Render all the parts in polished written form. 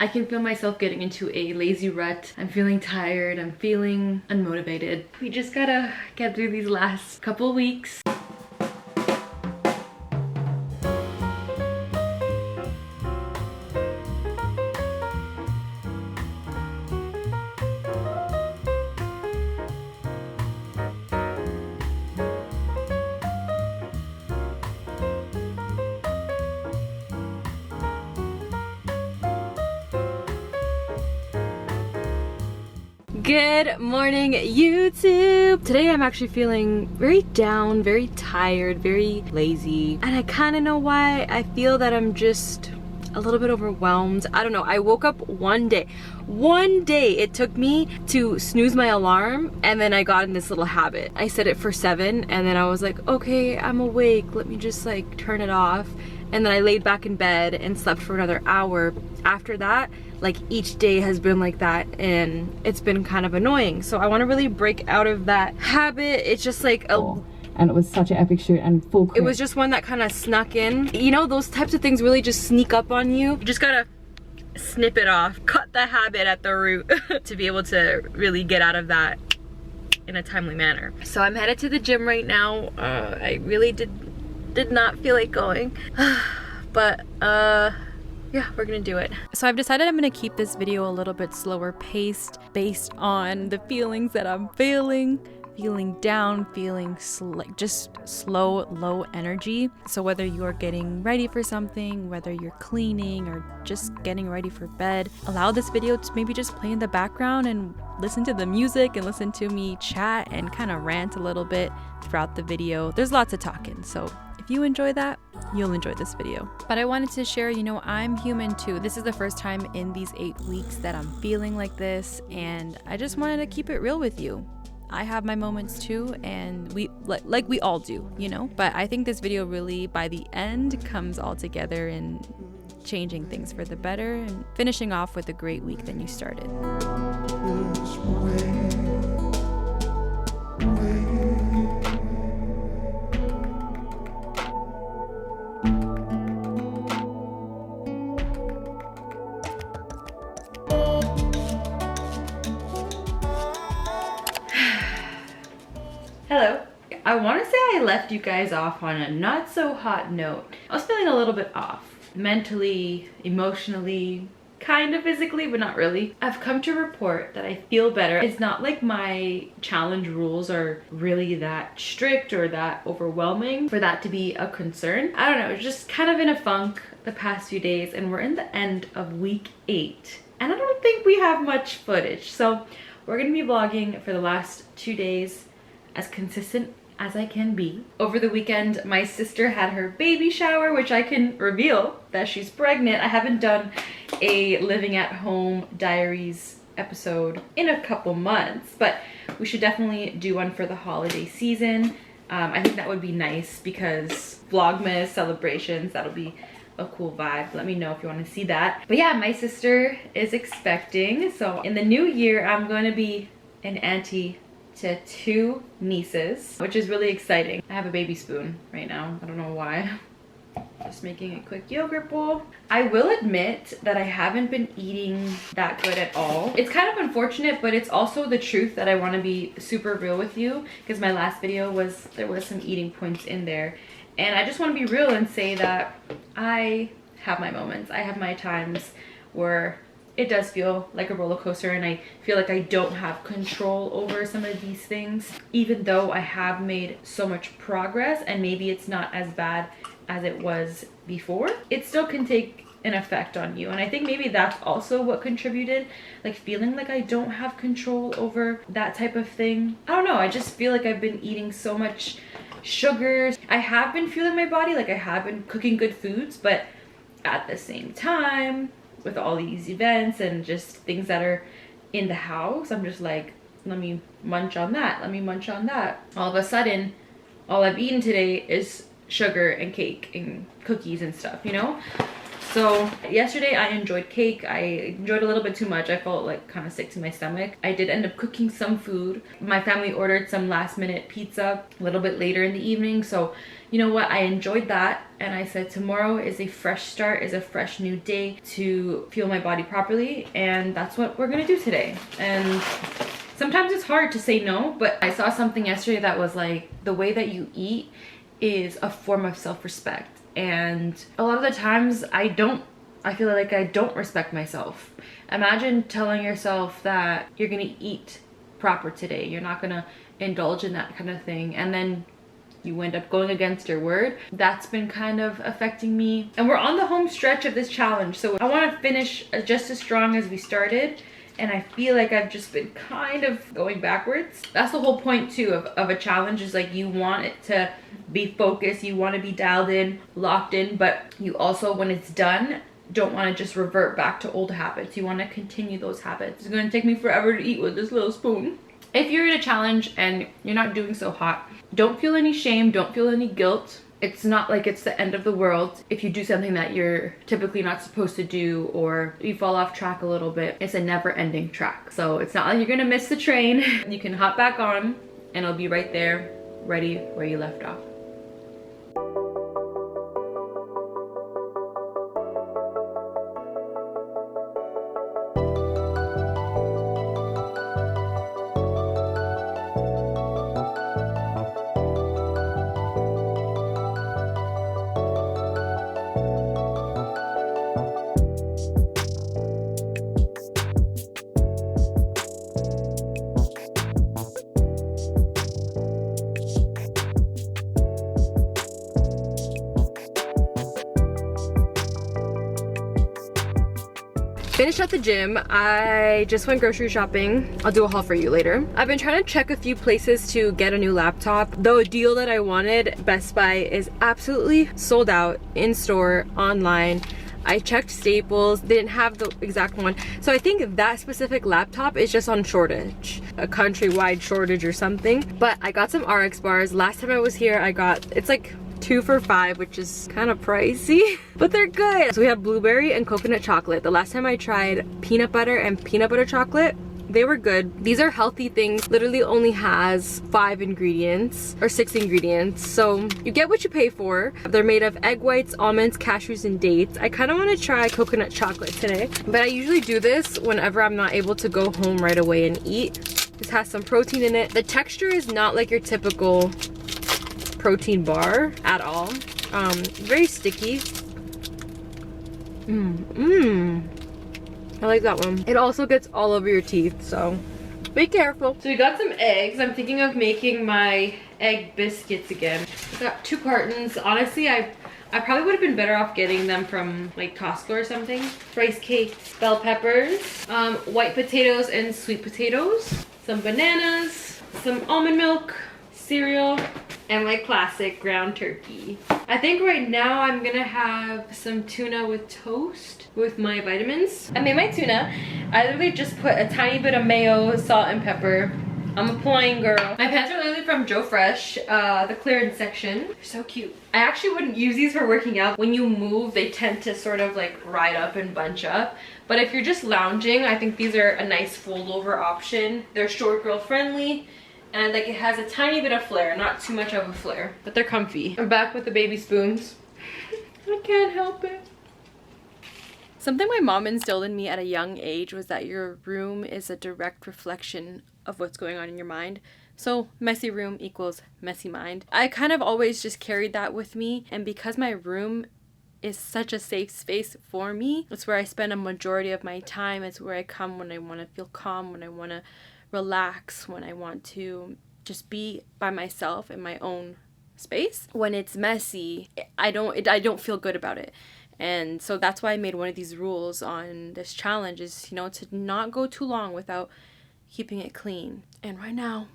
I can feel myself getting into a lazy rut. I'm feeling tired, I'm feeling unmotivated. We just gotta get through these last couple weeks. Good morning, YouTube! Today I'm actually feeling very down, very tired, very lazy. And I kind of know why. I feel that I'm just a little bit overwhelmed. I don't know. I woke up one day it took me to snooze my alarm, and then I got in this little habit. I set it for 7, and then I was like, okay, I'm awake. Let me just like turn it off. And then I laid back in bed and slept for another hour. After that, like each day has been like that, and it's been kind of annoying. So I want to really break out of that habit. It's just like and it was such an epic shoot and full crit. It was just one that kind of snuck in. You know, those types of things really just sneak up on you. You just gotta snip it off, cut the habit at the root to be able to really get out of that in a timely manner. So I'm headed to the gym right now. I really did not feel like going, but yeah, we're gonna do it. So I've decided I'm gonna keep this video a little bit slower paced based on the feelings that I'm feeling down, feeling just slow, low energy. So whether you're getting ready for something, whether you're cleaning or just getting ready for bed, allow this video to maybe just play in the background and listen to the music and listen to me chat and kind of rant a little bit throughout the video. There's lots of talking, so if you enjoy that, you'll enjoy this video. But I wanted to share, you know, I'm human too. This is the first time in these 8 weeks that I'm feeling like this, and I just wanted to keep it real with you. I have my moments too, and we like we all do, you know? But I think this video really, by the end, comes all together and changing things for the better and finishing off with a great week that you started. Hello. I want to say I left you guys off on a not so hot note. I was feeling a little bit off. Mentally, emotionally, kind of physically, but not really. I've come to report that I feel better. It's not like my challenge rules are really that strict or that overwhelming for that to be a concern. I don't know, just kind of in a funk the past few days, and we're in the end of week 8. And I don't think we have much footage. So we're gonna be vlogging for the last 2 days as consistent as I can be. Over the weekend, my sister had her baby shower, which I can reveal that she's pregnant. I haven't done a living at home diaries episode in a couple months, but we should definitely do one for the holiday season. I think that would be nice because Vlogmas celebrations, that'll be a cool vibe. Let me know if you want to see that. But yeah, my sister is expecting, so in the new year I'm going to be an auntie to 2 nieces, which is really exciting. I have a baby spoon right now. I don't know why. Just making a quick yogurt bowl. I will admit that I haven't been eating that good at all. It's kind of unfortunate, but it's also the truth that I want to be super real with you, because my last video there was some eating points in there, and I just want to be real and say that I have my moments. I have my times where it does feel like a roller coaster, and I feel like I don't have control over some of these things, even though I have made so much progress and maybe it's not as bad as it was before. It still can take an effect on you, and I think maybe that's also what contributed, like feeling like I don't have control over that type of thing. I don't know, I just feel like I've been eating so much sugars. I have been fueling my body, like I have been cooking good foods, but at the same time, with all these events and just things that are in the house, I'm just like, let me munch on that, let me munch on that. All of a sudden, all I've eaten today is sugar and cake and cookies and stuff, you know? So yesterday I enjoyed cake. I enjoyed a little bit too much. I felt like kind of sick to my stomach. I did end up cooking some food. My family ordered some last minute pizza a little bit later in the evening. So you know what? I enjoyed that. And I said tomorrow is a fresh start, is a fresh new day to fuel my body properly. And that's what we're gonna do today. And sometimes it's hard to say no, but I saw something yesterday that was like, the way that you eat is a form of self-respect. And a lot of the times I feel like I don't respect myself. Imagine telling yourself that you're gonna eat proper today, you're not gonna indulge in that kind of thing, and then you end up going against your word. That's been kind of affecting me. And we're on the home stretch of this challenge, so I want to finish just as strong as we started. And I feel like I've just been kind of going backwards. That's the whole point too of a challenge, is like you want it to be focused, you want to be dialed in, locked in, but you also, when it's done, don't want to just revert back to old habits. You want to continue those habits. It's going to take me forever to eat with this little spoon. If you're in a challenge and you're not doing so hot, don't feel any shame, don't feel any guilt. It's not like it's the end of the world if you do something that you're typically not supposed to do, or you fall off track a little bit. It's a never-ending track. So it's not like you're gonna miss the train. You can hop back on and it'll be right there, ready where you left off. Finished at the gym. I just went grocery shopping. I'll do a haul for you later. I've been trying to check a few places to get a new laptop. The deal that I wanted, Best Buy, is absolutely sold out in store, online. I checked Staples, they didn't have the exact one. So I think that specific laptop is just on shortage, a countrywide shortage or something. But I got some RX bars. Last time I was here, I got, it's like 2 for $5, which is kind of pricey, but they're good. So we have blueberry and coconut chocolate. The last time I tried peanut butter and peanut butter chocolate, they were good. These are healthy things. Literally only has 5 ingredients or 6 ingredients. So you get what you pay for. They're made of egg whites, almonds, cashews, and dates. I kind of want to try coconut chocolate today, but I usually do this whenever I'm not able to go home right away and eat. This has some protein in it. The texture is not like your typical protein bar at all. Very sticky. I like that one. It also gets all over your teeth, so be careful. So we got some eggs. I'm thinking of making my egg biscuits again. I got 2 cartons. Honestly, I probably would have been better off getting them from like Costco or something. Rice cakes, bell peppers, white potatoes and sweet potatoes, some bananas, some almond milk, cereal, and my classic ground turkey. I think right now I'm gonna have some tuna with toast with my vitamins. I made my tuna. I literally just put a tiny bit of mayo, salt, and pepper. I'm a plain girl. My pants are literally from Joe Fresh, the clearance section. They're so cute. I actually wouldn't use these for working out. When you move, they tend to sort of like ride up and bunch up. But if you're just lounging, I think these are a nice fold over option. They're short girl friendly. And like it has a tiny bit of flare, not too much of a flare, but they're comfy. I'm back with the baby spoons. I can't help it. Something my mom instilled in me at a young age was that your room is a direct reflection of what's going on in your mind. So messy room equals messy mind. I kind of always just carried that with me, and because my room is such a safe space for me, it's where I spend a majority of my time. It's where I come when I want to feel calm, when I want to relax, when I want to just be by myself in my own space. When it's messy, I don't feel good about it. And so that's why I made one of these rules on this challenge is, you know, to not go too long without keeping it clean. And right now,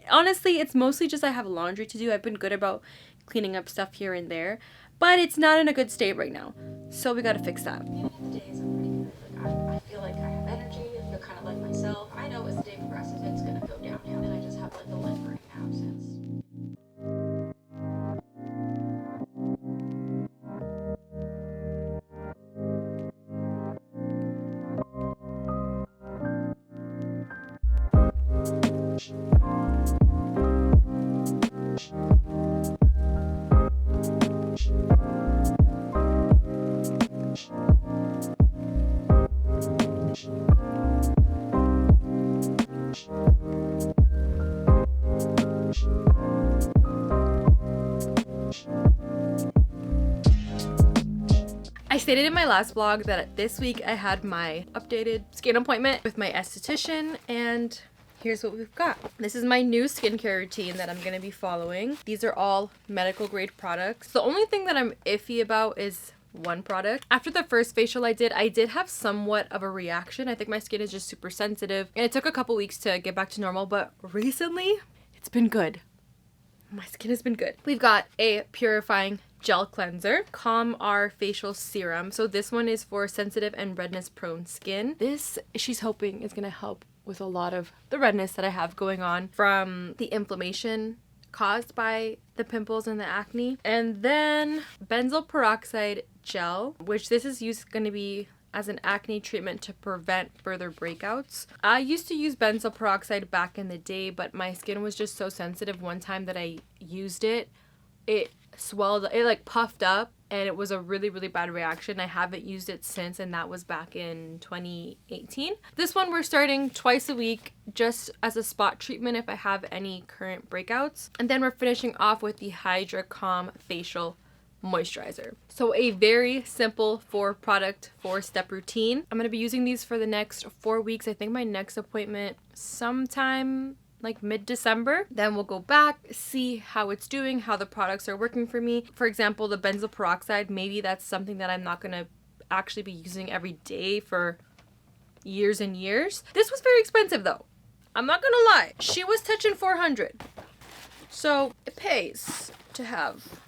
honestly, it's mostly just I have laundry to do. I've been good about cleaning up stuff here and there, but it's not in a good state right now. So we gotta fix that. The days I'm pretty good. I feel like I have energy. I feel kind of like myself. I know as the day progresses, it's gonna go downhill, and I just have like a lingering absence. stated in my last vlog that this week I had my updated skin appointment with my esthetician, and here's what we've got. This is my new skincare routine that I'm going to be following. These are all medical grade products. The only thing that I'm iffy about is one product. After the first facial I did have somewhat of a reaction. I think my skin is just super sensitive, and it took a couple weeks to get back to normal, but recently it's been good. My skin has been good. We've got a purifying gel cleanser, Calm R facial serum. So this one is for sensitive and redness prone skin. This, she's hoping, is gonna help with a lot of the redness that I have going on from the inflammation caused by the pimples and the acne. And then benzoyl peroxide gel, which this is going to be as an acne treatment to prevent further breakouts. I used to use benzoyl peroxide back in the day, but my skin was just so sensitive one time that I used it. It swelled, it like puffed up, and it was a really, really bad reaction. I haven't used it since, and that was back in 2018. This one we're starting twice a week just as a spot treatment if I have any current breakouts. And then we're finishing off with the Hydra Calm Facial Moisturizer. So a very simple 4-product, 4-step routine. I'm going to be using these for the next 4 weeks. I think my next appointment sometime like mid-December. Then we'll go back, see how it's doing, how the products are working for me. For example, the benzoyl peroxide, maybe that's something that I'm not going to actually be using every day for years and years. This was very expensive though. I'm not gonna lie. She was touching $400. So it pays to have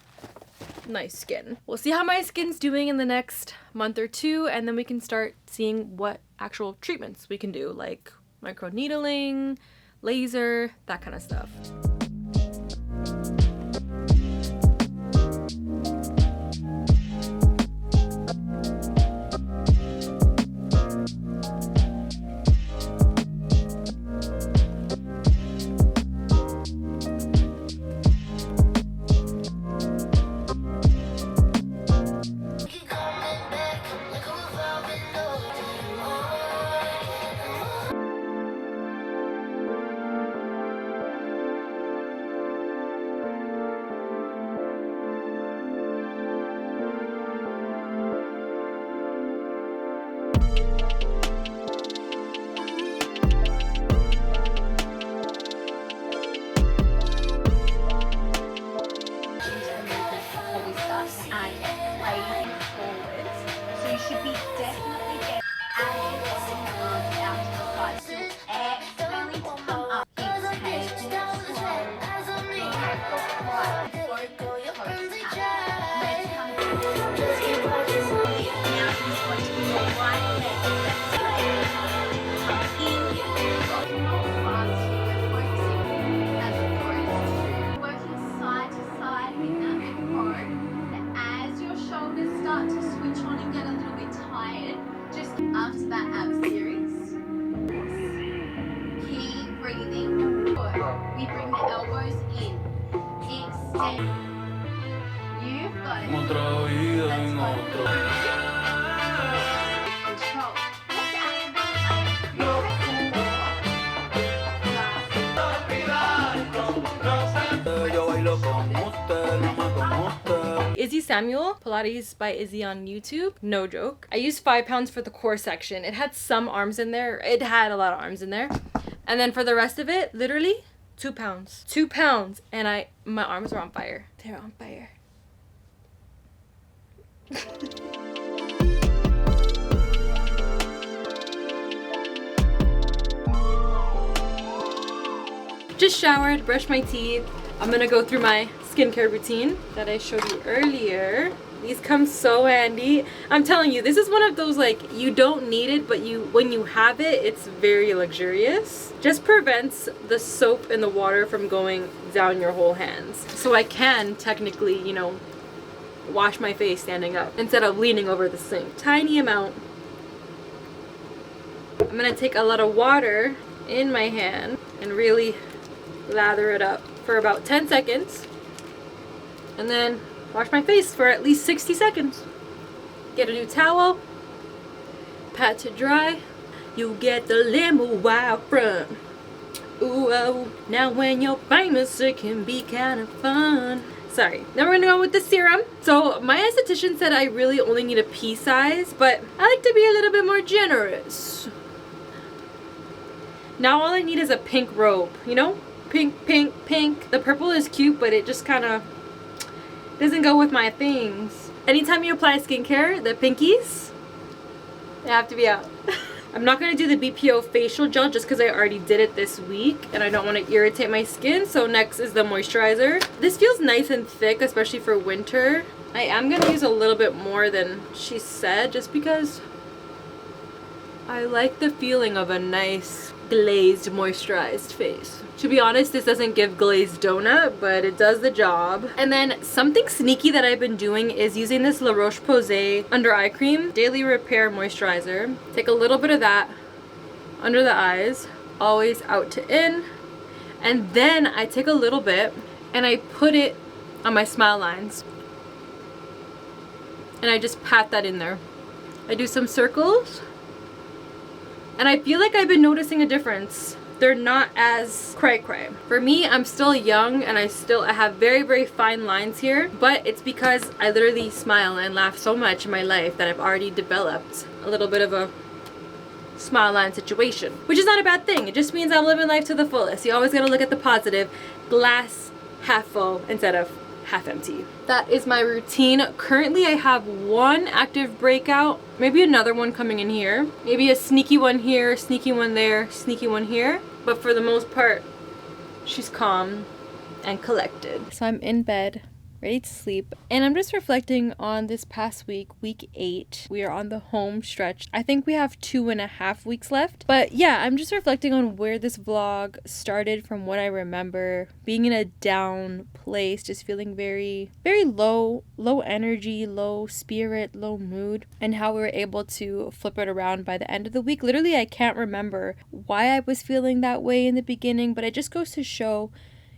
nice skin. We'll see how my skin's doing in the next month or two, and then we can start seeing what actual treatments we can do, like microneedling, laser, that kind of stuff. After that ab series, keep breathing. We bring the elbows in, extend. You've got it. Otra vida en otro. Control. Yo bailo con usted, no me con usted. Izzy Samuel, Pilates by Izzy on YouTube. No joke. I used 5 pounds for the core section. It had some arms in there. It had a lot of arms in there. And then for the rest of it, literally 2 pounds. 2 pounds. And my arms are on fire. They're on fire. Just showered, brushed my teeth. I'm gonna go through my skincare routine that I showed you earlier. These come so handy. I'm telling you, this is one of those, like, you don't need it, but when you have it, it's very luxurious. Just prevents the soap and the water from going down your whole hands. So I can technically, you know, wash my face standing up instead of leaning over the sink. Tiny amount. I'm gonna take a lot of water in my hand and really lather it up for about 10 seconds. And then wash my face for at least 60 seconds. Get a new towel, pat to dry. You get the limo wild front. Ooh, oh. Now when you're famous, it can be kind of fun. Sorry. Now we're gonna go with the serum. So my esthetician said I really only need a pea size, but I like to be a little bit more generous. Now all I need is a pink robe, you know? Pink, pink, pink. The purple is cute, but it just kind of doesn't go with my things. Anytime you apply skincare, the pinkies, they have to be out. I'm not going to do the BPO facial gel just because I already did it this week and I don't want to irritate my skin. So next is the moisturizer. This feels nice and thick, especially for winter. I am going to use a little bit more than she said just because I like the feeling of a nice glazed moisturized face. To be honest, this doesn't give glazed donut, but it does the job. And then something sneaky that I've been doing is using this La Roche-Posay under eye cream daily repair moisturizer. Take a little bit of that under the eyes, always out to in, and then I take a little bit and I put it on my smile lines and I just pat that in there. I do some circles and I feel like I've been noticing a difference. They're not as cray-cray. For me, I'm still young and I have very, very fine lines here, but it's because I literally smile and laugh so much in my life that I've already developed a little bit of a smile line situation, which is not a bad thing. It just means I'm living life to the fullest. You always gotta look at the positive, glass half full instead of half empty. That is my routine. Currently, I have one active breakout, maybe another one coming in here, maybe a sneaky one here, sneaky one there, sneaky one here. But for the most part, she's calm and collected. So I'm in bed, ready to sleep, and I'm just reflecting on this past week, week 8. We are on the home stretch. I think we have 2.5 weeks left, but yeah, I'm just reflecting on where this vlog started from what I remember, being in a down place, just feeling very, very low energy, low spirit, low mood, and how we were able to flip it around by the end of the week. Literally, I can't remember why I was feeling that way in the beginning, but it just goes to show,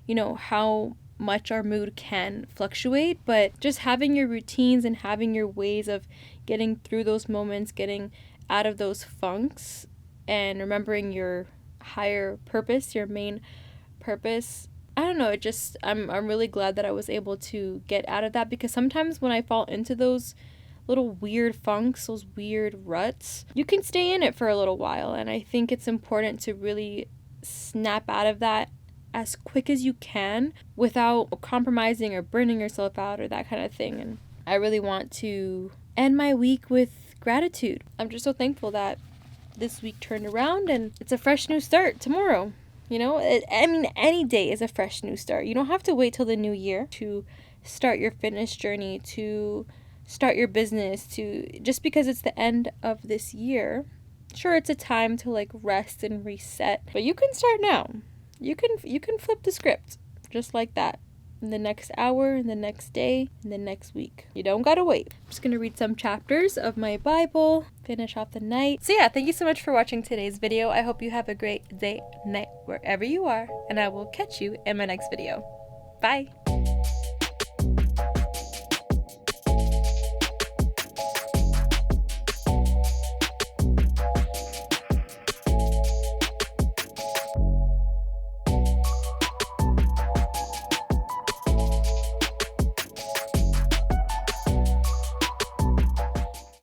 you know, how much our mood can fluctuate, but just having your routines and having your ways of getting through those moments, getting out of those funks, and remembering your higher purpose, your main purpose. I don't know, it just, I'm really glad that I was able to get out of that, because sometimes when I fall into those little weird funks, those weird ruts, you can stay in it for a little while, and I think it's important to really snap out of that as quick as you can without compromising or burning yourself out or that kind of thing. And I really want to end my week with gratitude. I'm just so thankful that this week turned around and it's a fresh new start tomorrow. You know, I mean, any day is a fresh new start. You don't have to wait till the new year to start your fitness journey, to start your business, to just because it's the end of this year. Sure, it's a time to like rest and reset, but you can start now. You can flip the script just like that in the next hour, in the next day, in the next week. You don't gotta wait. I'm just gonna read some chapters of my Bible, finish off the night. So yeah, thank you so much for watching today's video. I hope you have a great day, night, wherever you are, and I will catch you in my next video. Bye.